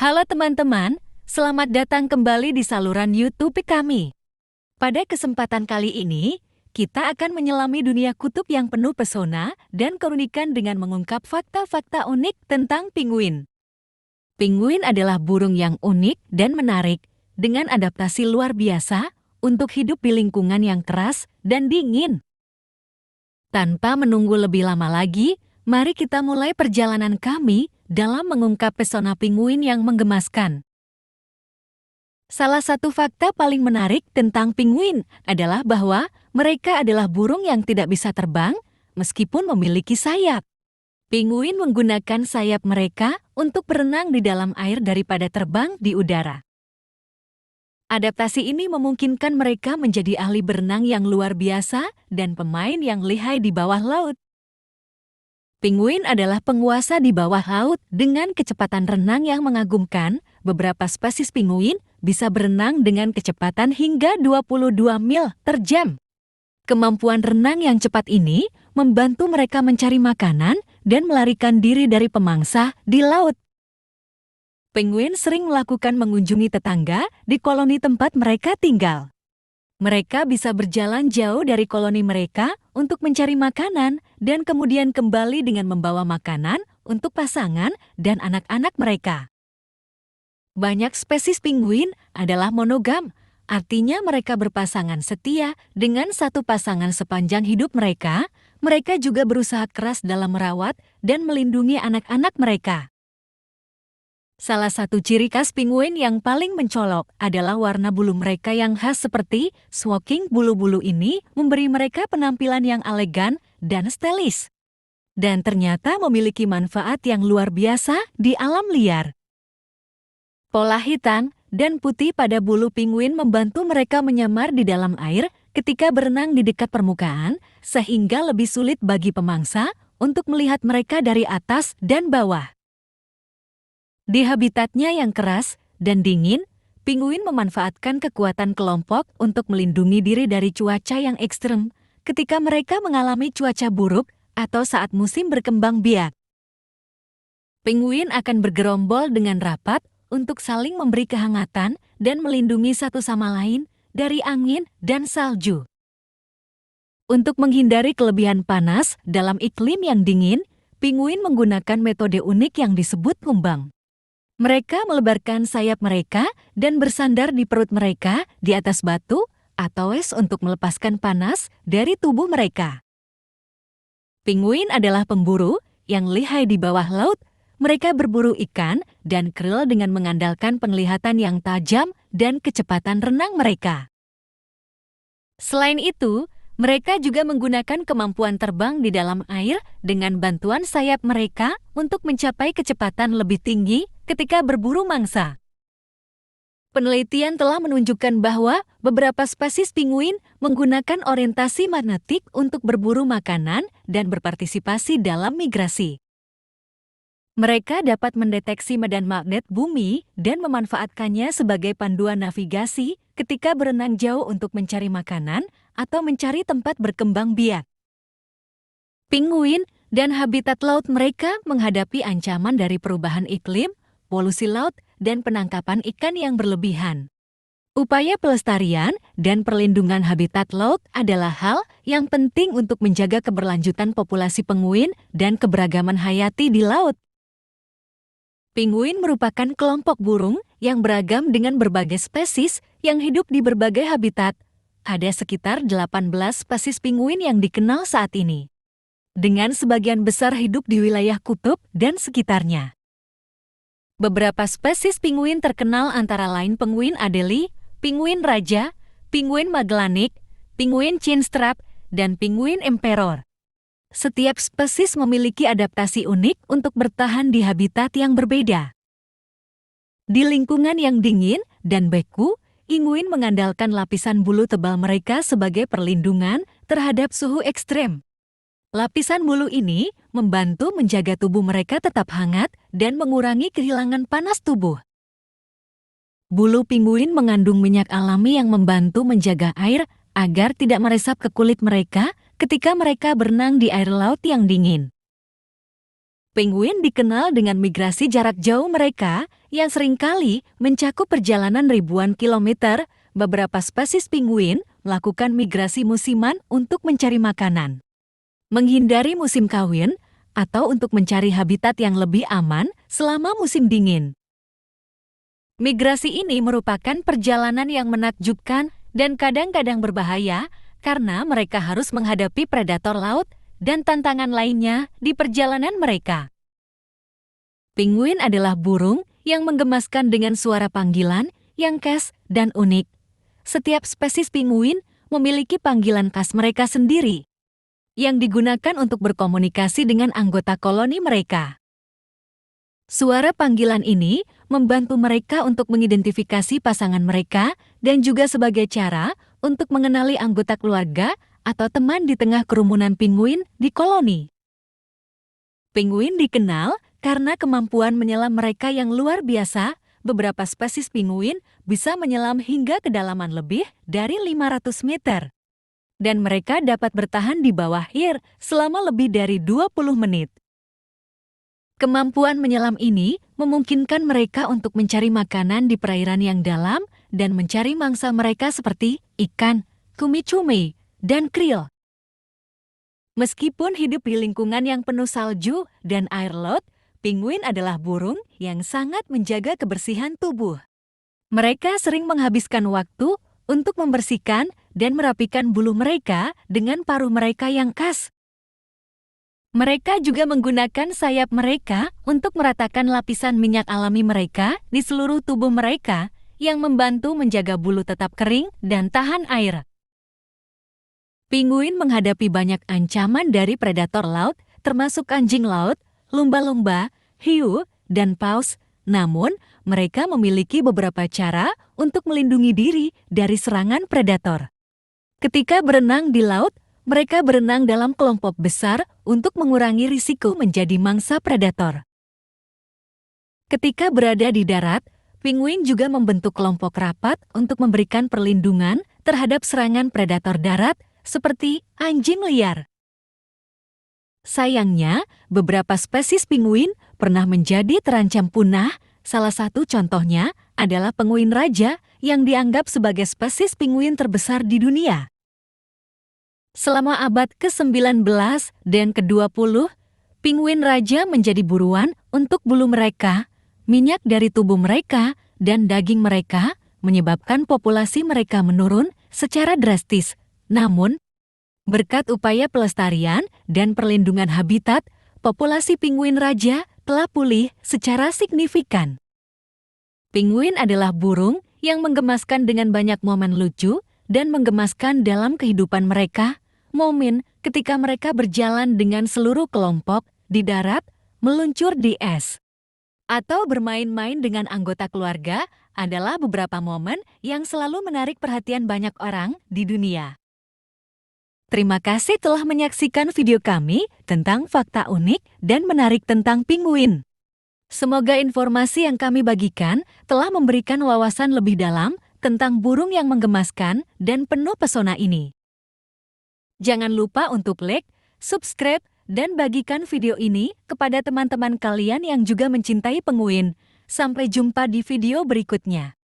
Halo teman-teman, selamat datang kembali di saluran YouTube kami. Pada kesempatan kali ini, kita akan menyelami dunia kutub yang penuh pesona dan keunikan dengan mengungkap fakta-fakta unik tentang penguin. Penguin adalah burung yang unik dan menarik, dengan adaptasi luar biasa untuk hidup di lingkungan yang keras dan dingin. Tanpa menunggu lebih lama lagi, mari kita mulai perjalanan kami dalam mengungkap pesona penguin yang menggemaskan. Salah satu fakta paling menarik tentang penguin adalah bahwa mereka adalah burung yang tidak bisa terbang meskipun memiliki sayap. Penguin menggunakan sayap mereka untuk berenang di dalam air daripada terbang di udara. Adaptasi ini memungkinkan mereka menjadi ahli berenang yang luar biasa dan pemain yang lihai di bawah laut. Penguin adalah penguasa di bawah laut dengan kecepatan renang yang mengagumkan. Beberapa spesies penguin bisa berenang dengan kecepatan hingga 22 mil per jam. Kemampuan renang yang cepat ini membantu mereka mencari makanan dan melarikan diri dari pemangsa di laut. Penguin sering melakukan mengunjungi tetangga di koloni tempat mereka tinggal. Mereka bisa berjalan jauh dari koloni mereka untuk mencari makanan dan kemudian kembali dengan membawa makanan untuk pasangan dan anak-anak mereka. Banyak spesies penguin adalah monogam, artinya mereka berpasangan setia dengan satu pasangan sepanjang hidup mereka. Mereka juga berusaha keras dalam merawat dan melindungi anak-anak mereka. Salah satu ciri khas penguin yang paling mencolok adalah warna bulu mereka yang khas seperti smoking. Bulu-bulu ini memberi mereka penampilan yang elegan dan stylish. Dan ternyata memiliki manfaat yang luar biasa di alam liar. Pola hitam dan putih pada bulu penguin membantu mereka menyamar di dalam air ketika berenang di dekat permukaan, sehingga lebih sulit bagi pemangsa untuk melihat mereka dari atas dan bawah. Di habitatnya yang keras dan dingin, penguin memanfaatkan kekuatan kelompok untuk melindungi diri dari cuaca yang ekstrem ketika mereka mengalami cuaca buruk atau saat musim berkembang biak. Penguin akan bergerombol dengan rapat untuk saling memberi kehangatan dan melindungi satu sama lain dari angin dan salju. Untuk menghindari kelebihan panas dalam iklim yang dingin, penguin menggunakan metode unik yang disebut kumbang. Mereka melebarkan sayap mereka dan bersandar di perut mereka di atas batu atau es untuk melepaskan panas dari tubuh mereka. Penguin adalah pemburu yang lihai di bawah laut. Mereka berburu ikan dan krill dengan mengandalkan penglihatan yang tajam dan kecepatan renang mereka. Selain itu, mereka juga menggunakan kemampuan terbang di dalam air dengan bantuan sayap mereka untuk mencapai kecepatan lebih tinggi ketika berburu mangsa. Penelitian telah menunjukkan bahwa beberapa spesies penguin menggunakan orientasi magnetik untuk berburu makanan dan berpartisipasi dalam migrasi. Mereka dapat mendeteksi medan magnet bumi dan memanfaatkannya sebagai panduan navigasi ketika berenang jauh untuk mencari makanan atau mencari tempat berkembang biak. Penguin dan habitat laut mereka menghadapi ancaman dari perubahan iklim, polusi laut, dan penangkapan ikan yang berlebihan. Upaya pelestarian dan perlindungan habitat laut adalah hal yang penting untuk menjaga keberlanjutan populasi penguin dan keberagaman hayati di laut. Penguin merupakan kelompok burung yang beragam dengan berbagai spesies yang hidup di berbagai habitat. Ada sekitar 18 spesies penguin yang dikenal saat ini, dengan sebagian besar hidup di wilayah kutub dan sekitarnya. Beberapa spesies penguin terkenal antara lain penguin Adelie, penguin raja, penguin Magellanik, penguin chinstrap, dan penguin emperor. Setiap spesies memiliki adaptasi unik untuk bertahan di habitat yang berbeda. Di lingkungan yang dingin dan beku, penguin mengandalkan lapisan bulu tebal mereka sebagai perlindungan terhadap suhu ekstrem. Lapisan bulu ini membantu menjaga tubuh mereka tetap hangat dan mengurangi kehilangan panas tubuh. Bulu penguin mengandung minyak alami yang membantu menjaga air agar tidak meresap ke kulit mereka ketika mereka berenang di air laut yang dingin. Penguin dikenal dengan migrasi jarak jauh mereka yang seringkali mencakup perjalanan ribuan kilometer. Beberapa spesies penguin melakukan migrasi musiman untuk mencari makanan, menghindari musim kawin, atau untuk mencari habitat yang lebih aman selama musim dingin. Migrasi ini merupakan perjalanan yang menakjubkan dan kadang-kadang berbahaya karena mereka harus menghadapi predator laut dan tantangan lainnya di perjalanan mereka. Penguin adalah burung yang menggemaskan dengan suara panggilan yang khas dan unik. Setiap spesies penguin memiliki panggilan khas mereka sendiri, yang digunakan untuk berkomunikasi dengan anggota koloni mereka. Suara panggilan ini membantu mereka untuk mengidentifikasi pasangan mereka dan juga sebagai cara untuk mengenali anggota keluarga atau teman di tengah kerumunan penguin di koloni. Penguin dikenal karena kemampuan menyelam mereka yang luar biasa. Beberapa spesies penguin bisa menyelam hingga kedalaman lebih dari 500 meter. Dan mereka dapat bertahan di bawah air selama lebih dari 20 menit. Kemampuan menyelam ini memungkinkan mereka untuk mencari makanan di perairan yang dalam dan mencari mangsa mereka seperti ikan, cumi-cumi, dan krill. Meskipun hidup di lingkungan yang penuh salju dan air laut, penguin adalah burung yang sangat menjaga kebersihan tubuh. Mereka sering menghabiskan waktu untuk membersihkan dan merapikan bulu mereka dengan paruh mereka yang khas. Mereka juga menggunakan sayap mereka untuk meratakan lapisan minyak alami mereka di seluruh tubuh mereka yang membantu menjaga bulu tetap kering dan tahan air. Penguin menghadapi banyak ancaman dari predator laut, termasuk anjing laut, lumba-lumba, hiu, dan paus. Namun, mereka memiliki beberapa cara untuk melindungi diri dari serangan predator. Ketika berenang di laut, mereka berenang dalam kelompok besar untuk mengurangi risiko menjadi mangsa predator. Ketika berada di darat, penguin juga membentuk kelompok rapat untuk memberikan perlindungan terhadap serangan predator darat seperti anjing liar. Sayangnya, beberapa spesies penguin pernah menjadi terancam punah. Salah satu contohnya adalah penguin raja yang dianggap sebagai spesies penguin terbesar di dunia. Selama abad ke-19 dan ke-20, penguin raja menjadi buruan untuk bulu mereka, minyak dari tubuh mereka, dan daging mereka, menyebabkan populasi mereka menurun secara drastis. Namun, berkat upaya pelestarian dan perlindungan habitat, populasi penguin raja telah pulih secara signifikan. Penguin adalah burung yang menggemaskan dengan banyak momen lucu dan menggemaskan dalam kehidupan mereka. Momen ketika mereka berjalan dengan seluruh kelompok di darat, meluncur di es, atau bermain-main dengan anggota keluarga adalah beberapa momen yang selalu menarik perhatian banyak orang di dunia. Terima kasih telah menyaksikan video kami tentang fakta unik dan menarik tentang penguin. Semoga informasi yang kami bagikan telah memberikan wawasan lebih dalam tentang burung yang menggemaskan dan penuh pesona ini. Jangan lupa untuk like, subscribe, dan bagikan video ini kepada teman-teman kalian yang juga mencintai penguin. Sampai jumpa di video berikutnya.